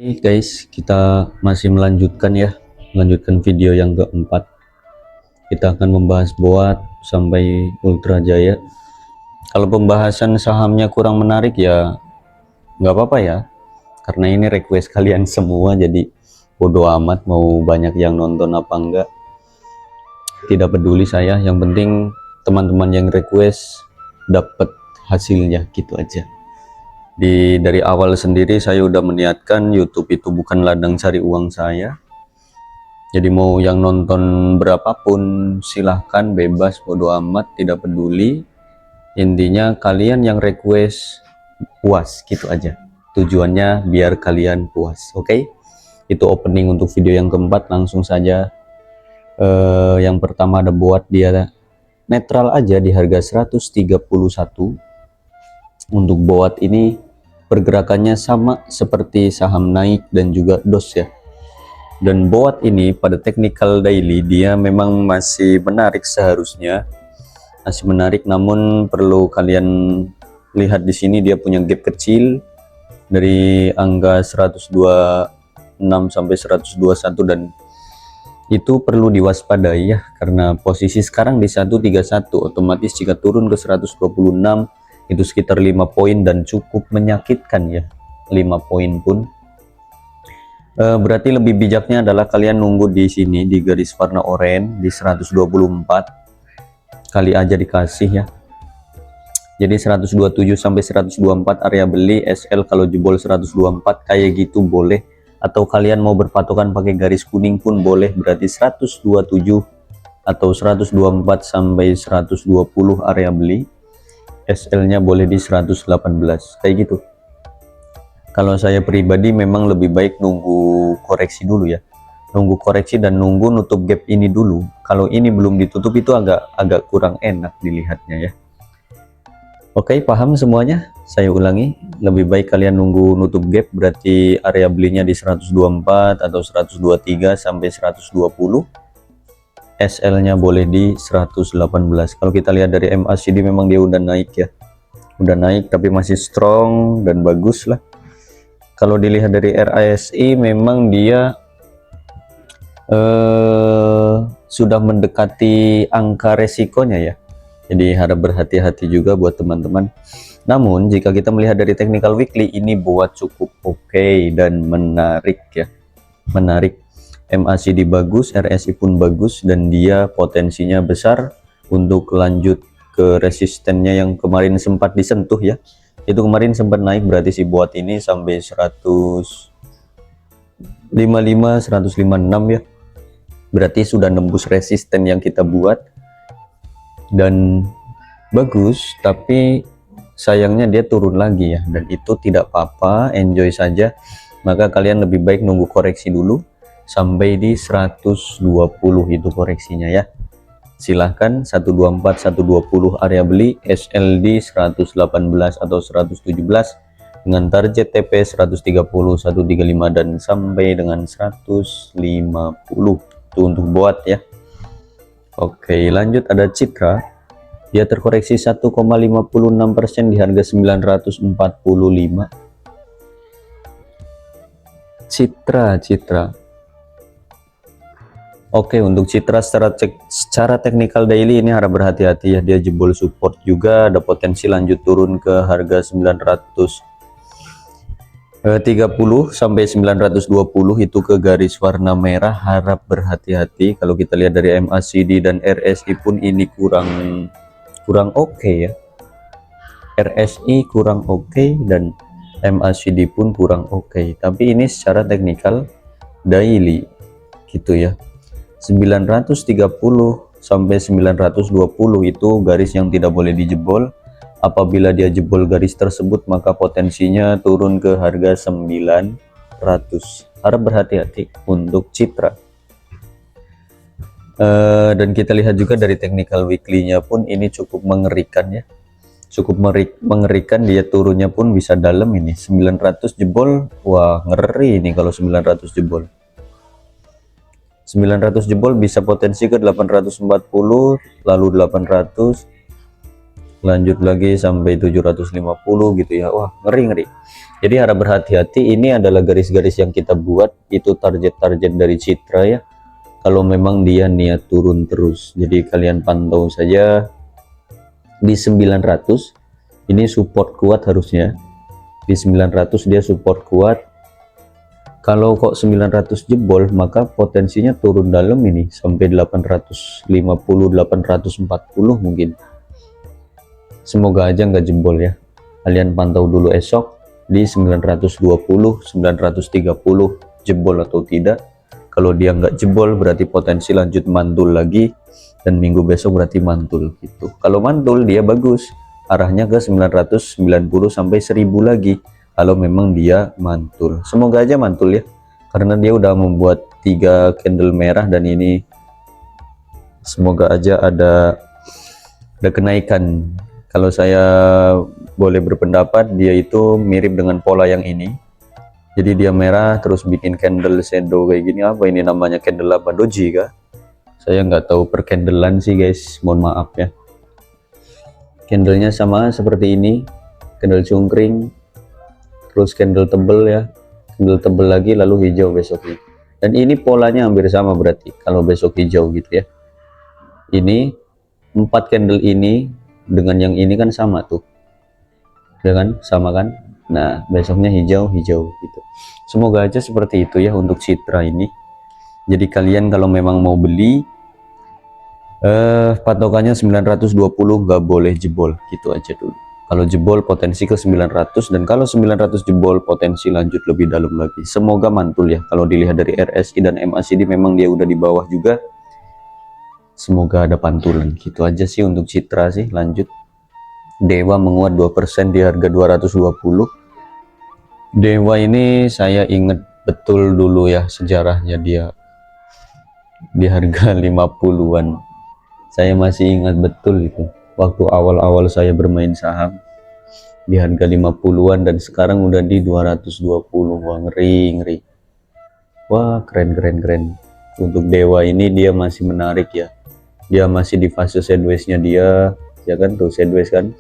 Oke guys, kita masih melanjutkan video yang keempat. Kita akan membahas BOAT sampai Ultra Jaya. Kalau pembahasan sahamnya kurang menarik ya nggak apa-apa ya, karena ini request kalian semua, jadi bodo amat mau banyak yang nonton apa enggak, tidak peduli saya. Yang penting teman-teman yang request dapat hasilnya, gitu aja. Dari awal sendiri saya udah meniatkan YouTube itu bukan ladang cari uang saya. Jadi mau yang nonton berapapun silahkan, bebas, bodo amat, tidak peduli. Intinya kalian yang request puas, gitu aja. Tujuannya biar kalian puas, oke? Itu opening untuk video yang keempat. Langsung saja. Yang pertama ada BOAT, dia netral aja di harga 131. Untuk BOAT ini pergerakannya sama seperti saham naik dan juga DOS ya. Dan BOAT ini pada technical daily dia memang masih menarik, seharusnya masih menarik, namun perlu kalian lihat di sini dia punya gap kecil dari angka 126 sampai 121, dan itu perlu diwaspadai ya, karena posisi sekarang di 131, otomatis jika turun ke 126 itu sekitar 5 poin dan cukup menyakitkan ya. 5 poin pun berarti lebih bijaknya adalah kalian nunggu di sini di garis warna oranye di 124 kali aja dikasih ya. Jadi 127 sampai 124 area beli, SL kalau jebol 124 kayak gitu boleh, atau kalian mau berpatokan pakai garis kuning pun boleh, berarti 127 atau 124 sampai 120 area beli, SL nya boleh di 118 kayak gitu. Kalau saya pribadi memang lebih baik nunggu koreksi dulu ya, nunggu koreksi dan nunggu nutup gap ini dulu. Kalau ini belum ditutup itu agak kurang enak dilihatnya ya. Oke, paham semuanya? Saya ulangi, lebih baik kalian nunggu nutup gap, berarti area belinya di 124 atau 123 sampai 120, SL nya boleh di 118. Kalau kita lihat dari MACD memang dia udah naik ya, udah naik tapi masih strong dan bagus lah. Kalau dilihat dari RSI memang dia sudah mendekati angka resikonya ya, jadi harap berhati-hati juga buat teman-teman. Namun jika kita melihat dari technical weekly, ini buat cukup oke dan menarik ya, menarik. MACD bagus, RSI pun bagus, dan dia potensinya besar untuk lanjut ke resistennya yang kemarin sempat disentuh ya. Itu kemarin sempat naik, berarti si BOAT ini sampai 155 156 ya, berarti sudah nembus resisten yang kita buat dan bagus. Tapi sayangnya dia turun lagi ya, dan itu tidak apa-apa, enjoy saja. Maka kalian lebih baik nunggu koreksi dulu sampai di 120 itu koreksinya ya. Silahkan 124 120 area beli, SLD 118 atau 117 dengan target TP 130 135 dan sampai dengan 150. Itu untuk BOAT ya. Oke, lanjut ada Citra. Dia terkoreksi 1,56% di harga 945. Citra. Oke, untuk Citra secara teknikal daily ini harap berhati-hati ya, dia jebol support juga, ada potensi lanjut turun ke harga 930 sampai 920 itu ke garis warna merah, harap berhati-hati. Kalau kita lihat dari MACD dan RSI pun ini kurang oke ya. RSI kurang oke dan MACD pun kurang oke, tapi ini secara teknikal daily gitu ya. 930 sampai 920 itu garis yang tidak boleh dijebol. Apabila dia jebol garis tersebut, maka potensinya turun ke harga 900. Harap berhati-hati untuk Citra. Dan kita lihat juga dari technical weekly-nya pun ini cukup mengerikan ya, cukup mengerikan. Dia turunnya pun bisa dalam ini, 900 jebol. Wah, ngeri ini kalau 900 jebol. 900 jebol bisa potensi ke 840, lalu 800, lanjut lagi sampai 750 gitu ya. Wah, ngeri. Jadi harap berhati-hati, ini adalah garis-garis yang kita buat, itu target-target dari Citra ya. Kalau memang dia niat turun terus, jadi kalian pantau saja di 900. Ini support kuat harusnya. Di 900 dia support kuat. Kalau kok 900 jebol, maka potensinya turun dalam ini sampai 850, 840 mungkin. Semoga aja nggak jebol ya. Kalian pantau dulu esok di 920, 930 jebol atau tidak. Kalau dia nggak jebol berarti potensi lanjut mantul lagi, dan minggu besok berarti mantul gitu. Kalau mantul dia bagus, arahnya ke 990 sampai 1000 lagi kalau memang dia mantul. Semoga aja mantul ya, karena dia udah membuat 3 candle merah, dan ini semoga aja ada kenaikan. Kalau saya boleh berpendapat, dia itu mirip dengan pola yang ini. Jadi dia merah terus bikin candle shadow kayak gini. Apa ini namanya, candle apa, doji kah? Saya nggak tahu perkendelan sih guys, mohon maaf ya. Candlenya sama seperti ini, candle cungkring, terus candle tebel ya, candle tebel lagi, lalu hijau besoknya. Dan ini polanya hampir sama berarti kalau besok hijau gitu ya. Ini 4 candle ini dengan yang ini kan sama tuh, ya kan, sama kan. Nah besoknya hijau gitu. Semoga aja seperti itu ya untuk Citra ini. Jadi kalian kalau memang mau beli, patokannya 920, nggak boleh jebol gitu aja dulu. Kalau jebol potensi ke 900, dan kalau 900 jebol potensi lanjut lebih dalam lagi. Semoga mantul ya. Kalau dilihat dari RSI dan MACD memang dia udah di bawah juga. Semoga ada pantulan gitu aja sih untuk Citra sih. Lanjut, Dewa menguat 2% di harga 220. Dewa ini saya ingat betul dulu ya sejarahnya, dia di harga 50-an. Saya masih ingat betul itu waktu awal-awal saya bermain saham, di harga 50-an, dan sekarang udah di 220. Wah, ngeri. Wah, keren. Untuk Dewa ini dia masih menarik ya. Dia masih di fase sideways-nya dia, ya kan, tuh sideways kan.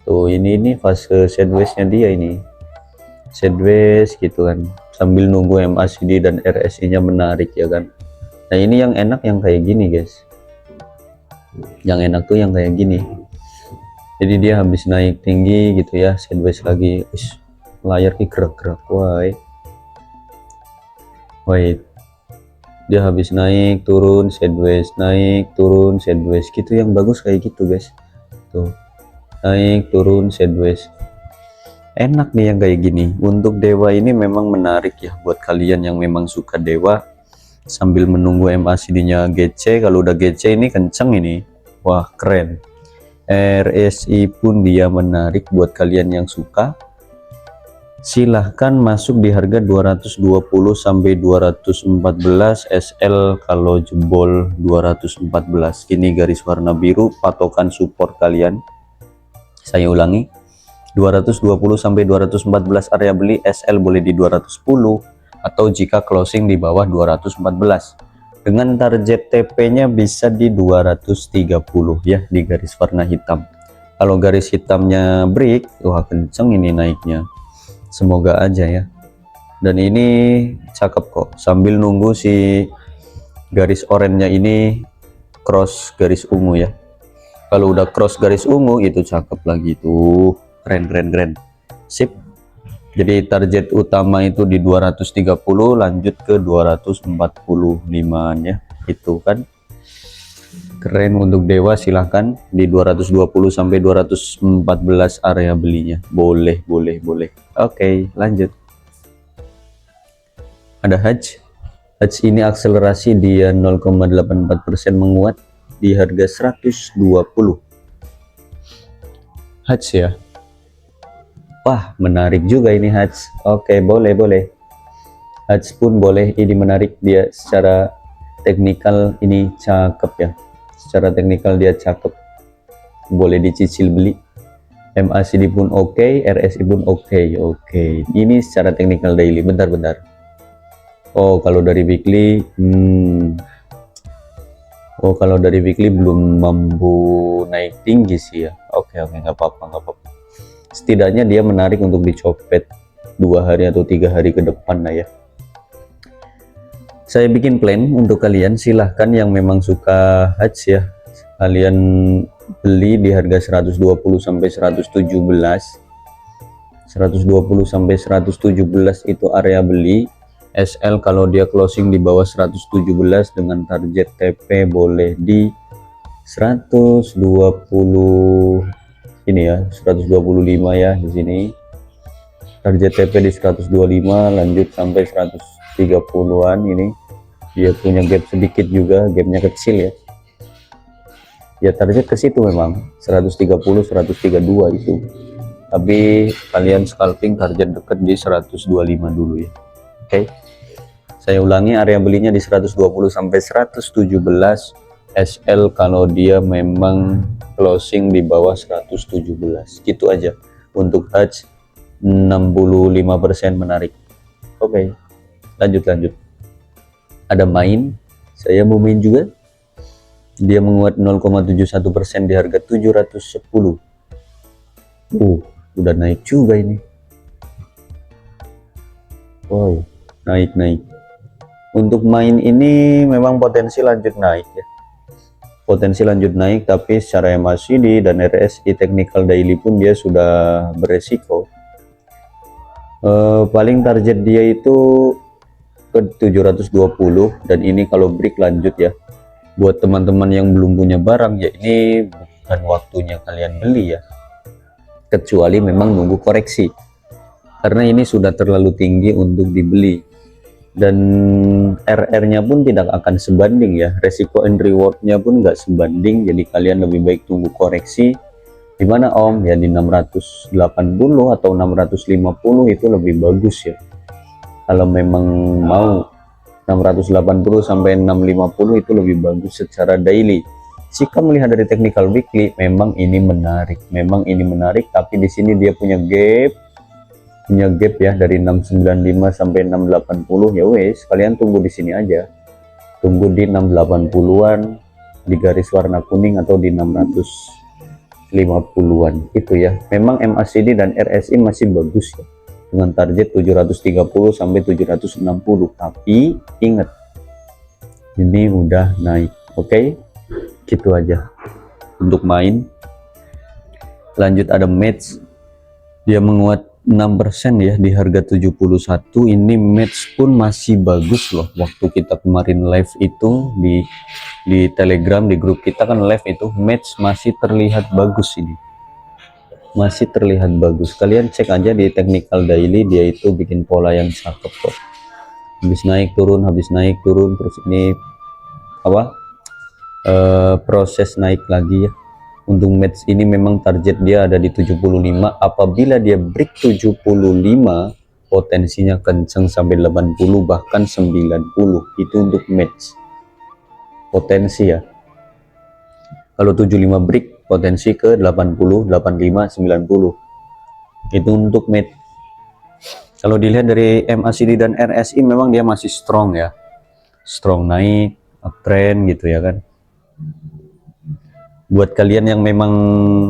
Tuh ini fase sideways-nya dia, ini sideways gitu kan, sambil nunggu MACD dan RSI-nya menarik ya kan. Nah ini yang enak yang kayak gini guys, yang enak tuh yang kayak gini. Jadi dia habis naik tinggi gitu ya, sideways lagi, layar gerak-gerak, wait, dia habis naik turun sideways, naik turun sideways gitu, yang bagus kayak gitu guys. Tuh naik turun sideways, enak nih yang kayak gini. Untuk Dewa ini memang menarik ya buat kalian yang memang suka Dewa, sambil menunggu MACD-nya GC. Kalau udah GC ini kenceng ini, wah keren. RSI pun dia menarik buat kalian yang suka. Silahkan masuk di harga 220 sampai 214 SL kalau jebol 214. Ini garis warna biru patokan support kalian. Saya ulangi, 220 sampai 214 area beli, SL boleh di 210 atau jika closing di bawah 214. Dengan target TP-nya bisa di 230 ya, di garis warna hitam. Kalau garis hitamnya break, wah kenceng ini naiknya. Semoga aja ya. Dan ini cakep kok, sambil nunggu si garis oranye ini cross garis ungu ya. Kalau udah cross garis ungu itu cakep lagi tuh, keren. Sip. Jadi target utama itu di 230, lanjut ke 245 ya, itu kan keren. Untuk Dewa silahkan di 220 sampai 214 area belinya, boleh. Oke, lanjut. Ada Hajj ini akselerasi dia 0,84% menguat di harga 120. Hajj ya, wah menarik juga ini Hajj. Oke, boleh. Hajj pun boleh, ini menarik, dia secara teknikal ini cakep ya. Secara teknikal dia cakep, boleh dicicil beli. MACD pun oke, RSI pun oke. Ini secara teknikal daily. Bentar. Oh kalau dari weekly belum mampu naik tinggi sih ya. Oke, nggak apa-apa. Setidaknya dia menarik untuk dicopet 2 hari atau 3 hari ke depan lah ya. Saya bikin plan untuk kalian, silahkan yang memang suka Hajj ya, kalian beli di harga 120 sampai 117. 120 sampai 117 itu area beli. SL kalau dia closing di bawah 117 dengan target TP boleh di 120 ini ya, 125 ya di sini. Target TP di 125 lanjut sampai 130-an. Ini dia punya gap sedikit juga, gapnya kecil ya. Ya target ke situ memang 130 132 itu. Tapi kalian scalping target dekat di 125 dulu ya. Oke. Saya ulangi, area belinya di 120 sampai 117. SL kalau dia memang closing di bawah 117. Gitu aja. Untuk Hajj 65% menarik. Oke. Lanjut. Ada main, saya mau main juga. Dia menguat 0,71% di harga 710. Udah naik juga ini. Wow, naik. Untuk main ini memang potensi lanjut naik ya. Potensi lanjut naik, tapi secara MACD dan RSI technical daily pun dia sudah beresiko. Paling target dia itu ke 720, dan ini kalau break lanjut ya. Buat teman-teman yang belum punya barang ya, ini bukan waktunya kalian beli ya, kecuali memang nunggu koreksi, karena ini sudah terlalu tinggi untuk dibeli, dan RR-nya pun tidak akan sebanding ya, resiko and reward-nya pun nggak sebanding. Jadi kalian lebih baik tunggu koreksi. Dimana Om? Ya di 680 atau 650 itu lebih bagus ya. Kalau memang mau 680 sampai 650 itu lebih bagus secara daily. Jika melihat dari technical weekly, memang ini menarik, tapi di sini dia punya gap ya dari 695 sampai 680. Ya wes, kalian tunggu di sini aja, tunggu di 680-an di garis warna kuning atau di 650-an itu ya. Memang MACD dan RSI masih bagus ya, dengan target 730 sampai 760, tapi ingat ini udah naik. Oke, gitu aja untuk main. Lanjut ada match, dia menguat 6% ya di harga 71. Ini match pun masih bagus loh. Waktu kita kemarin live itu di Telegram, di grup kita kan live itu, match masih terlihat bagus ini. Masih terlihat bagus. Kalian cek aja di technical daily, dia itu bikin pola yang cakep kok. Habis naik turun, terus ini apa? Proses naik lagi ya. Untuk match ini memang target dia ada di 75. Apabila dia break 75, potensinya kencang sampai 80 bahkan 90. Itu untuk match. Potensi ya. Kalau 75 break, potensi ke 80, 85, 90. Itu untuk match. Kalau dilihat dari MACD dan RSI memang dia masih strong ya. Strong naik, uptrend gitu ya kan. Buat kalian yang memang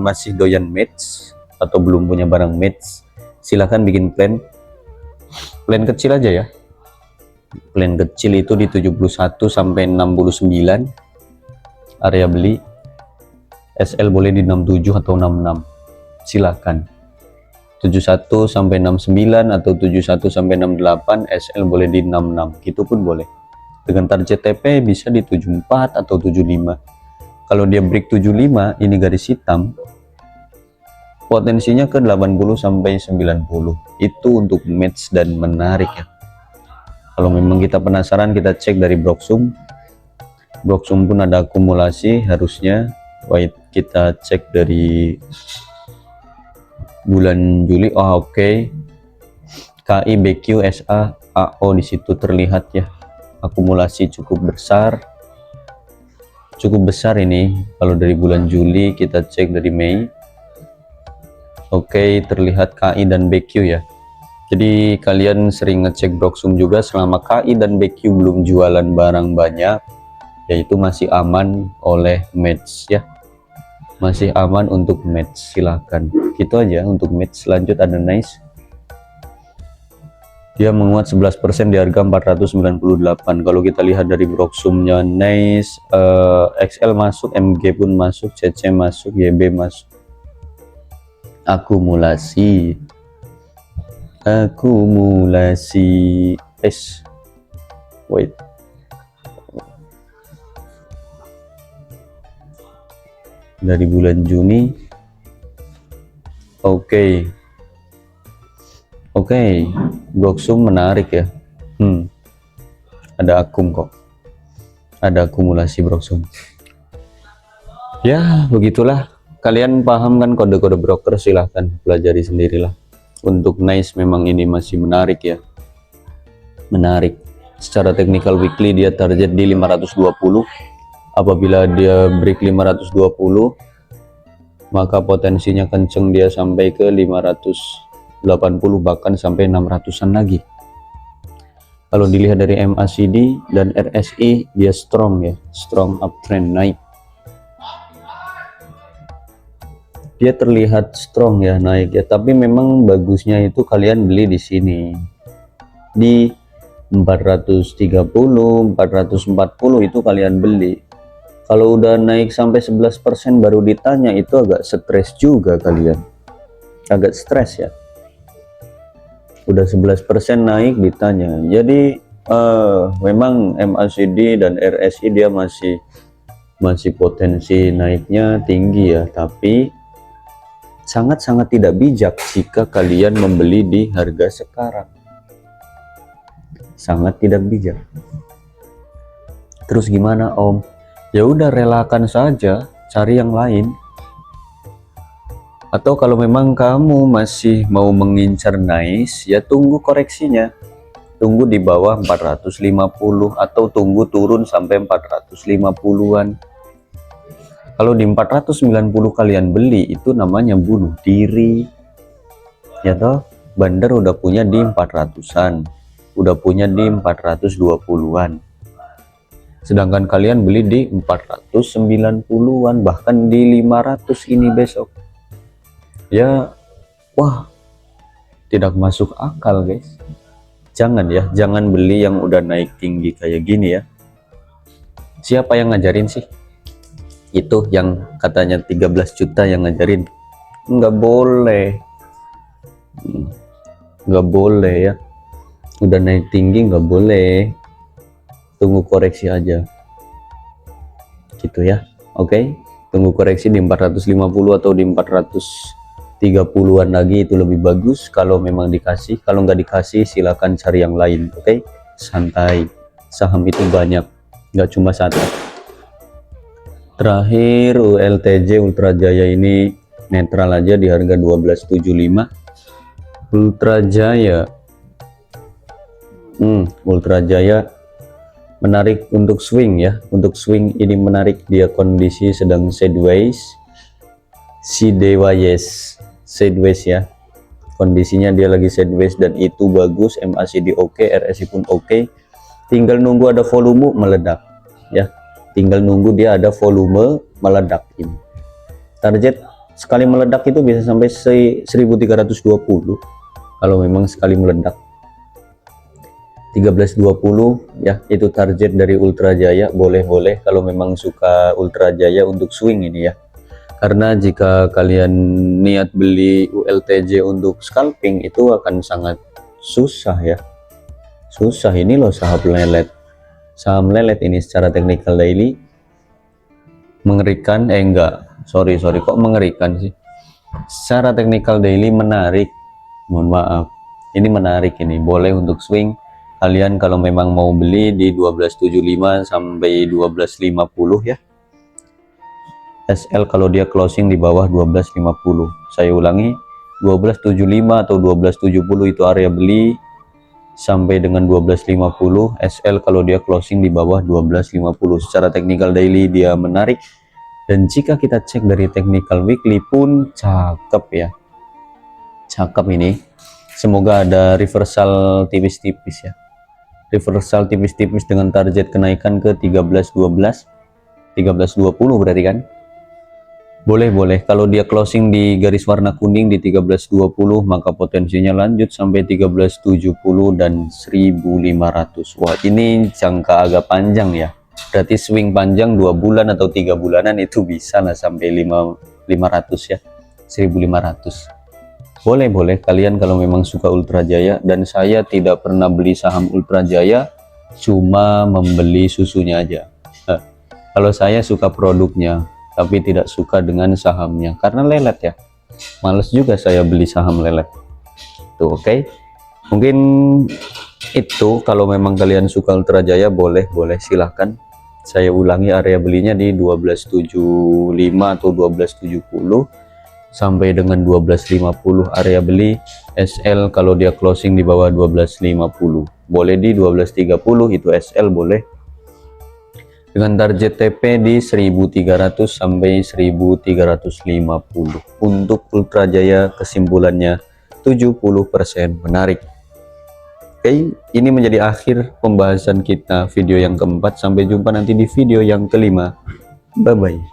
masih doyan match atau belum punya barang match, silahkan bikin plan kecil aja ya. Plan kecil itu di 71 sampai 69 area beli. SL boleh di 67 atau 66, silahkan. 71 sampai 69 atau 71 sampai 68, SL boleh di 66, gitu pun boleh. Dengan target TP bisa di 74 atau 75. Kalau dia break 75, ini garis hitam, potensinya ke 80 sampai 90. Itu untuk match dan menarik ya. Kalau memang kita penasaran, kita cek dari Broksum. Broksum pun ada akumulasi harusnya. Wait, kita cek dari bulan Juli. Oh, oke. KI, BQ, SA, AO di situ terlihat ya. Akumulasi cukup besar. Ini kalau dari bulan Juli. Kita cek dari Mei. Oke, terlihat KI dan BQ ya. Jadi kalian sering ngecek Broksum juga, selama KI dan BQ belum jualan barang banyak, yaitu masih aman oleh match ya, masih aman untuk match, silahkan. Gitu aja untuk match. Lanjut ada nice, dia menguat 11% di harga 498. Kalau kita lihat dari broksumnya nice, XL masuk, MG pun masuk, CC masuk, YB masuk. Akumulasi wait, dari bulan Juni. Oke, broksum menarik ya. Ada kok, ada akumulasi broksum ya. Begitulah, kalian paham kan kode-kode broker, silahkan pelajari sendirilah. Untuk nice memang ini masih menarik ya, menarik. Secara technical weekly dia target di 520. Apabila dia break 520, maka potensinya kenceng dia sampai ke 580, bahkan sampai 600-an lagi. Kalau dilihat dari MACD dan RSI, dia strong ya, strong uptrend, naik. Dia terlihat strong ya, naik ya. Tapi memang bagusnya itu kalian beli di sini di 430, 440 itu kalian beli. Kalau udah naik sampai 11% baru ditanya, itu agak stres juga kalian, agak stres ya. Udah 11% naik ditanya. Jadi memang MACD dan RSI dia masih potensi naiknya tinggi ya, tapi sangat-sangat tidak bijak jika kalian membeli di harga sekarang. Sangat tidak bijak. Terus gimana Om? Ya udah, relakan saja, cari yang lain. Atau kalau memang kamu masih mau mengincar nice, ya tunggu koreksinya. Tunggu di bawah 450 atau tunggu turun sampai 450-an. Kalau di 490 kalian beli, itu namanya bunuh diri. Ya toh, Bandar udah punya di 400-an, udah punya di 420-an. Sedangkan kalian beli di 490-an, bahkan di 500 ini besok. Ya, wah, tidak masuk akal guys. Jangan ya, jangan beli yang udah naik tinggi kayak gini ya. Siapa yang ngajarin sih? Itu yang katanya 13 juta yang ngajarin. Nggak boleh. Nggak boleh ya. Udah naik tinggi nggak boleh. Tunggu koreksi aja gitu ya. Oke, tunggu koreksi di 450 atau di 430-an lagi, itu lebih bagus kalau memang dikasih. Kalau nggak dikasih silakan cari yang lain. Oke, santai, saham itu banyak, nggak cuma satu. Terakhir ULTJ Ultra Jaya ini netral aja di harga 1275. Ultra Jaya Ultra Jaya menarik untuk swing ya. Untuk swing ini menarik, dia kondisi sedang sideways ya. Kondisinya dia lagi sideways dan itu bagus. MACD oke, RSI pun oke. Tinggal nunggu ada volume meledak ya. Tinggal nunggu dia ada volume meledak ini. Target sekali meledak itu bisa sampai 1320 kalau memang sekali meledak. 1320 ya, itu target dari Ultra Jaya. Boleh kalau memang suka Ultra Jaya untuk swing ini ya. Karena jika kalian niat beli ULTJ untuk scalping itu akan sangat susah ya. Susah ini loh, saham lelet ini secara technical daily mengerikan. Sorry kok mengerikan sih. Secara technical daily menarik, mohon maaf, ini menarik, ini boleh untuk swing. Kalian kalau memang mau beli di 1275 sampai 1250 ya. SL kalau dia closing di bawah 1250, saya ulangi, 1275 atau 1270 itu area beli sampai dengan 1250. SL kalau dia closing di bawah 1250. Secara technical daily dia menarik, dan jika kita cek dari technical weekly pun cakep ya, cakep ini. Semoga ada reversal tipis-tipis ya, reversal tipis-tipis dengan target kenaikan ke 1320 berarti kan. Boleh. Kalau dia closing di garis warna kuning di 1320, maka potensinya lanjut sampai 1370 dan 1500. Wah, ini jangka agak panjang ya. Berarti swing panjang 2 bulan atau 3 bulanan itu bisa lah sampai 500 ya. 1500. Boleh kalian kalau memang suka Ultra Jaya. Dan saya tidak pernah beli saham Ultra Jaya, cuma membeli susunya aja. Kalau saya suka produknya, tapi tidak suka dengan sahamnya karena lelet ya. Males juga saya beli saham lelet tuh. Oke. Mungkin itu, kalau memang kalian suka Ultra Jaya boleh silahkan. Saya ulangi, area belinya di 1275 atau 1270 sampai dengan 1250 area beli. SL kalau dia closing di bawah 1250 boleh di 1230, itu SL boleh, dengan target TP di 1300 sampai 1350. Untuk Ultra Jaya kesimpulannya 70% menarik. Oke, ini menjadi akhir pembahasan kita video yang keempat. Sampai jumpa nanti di video yang kelima. Bye bye.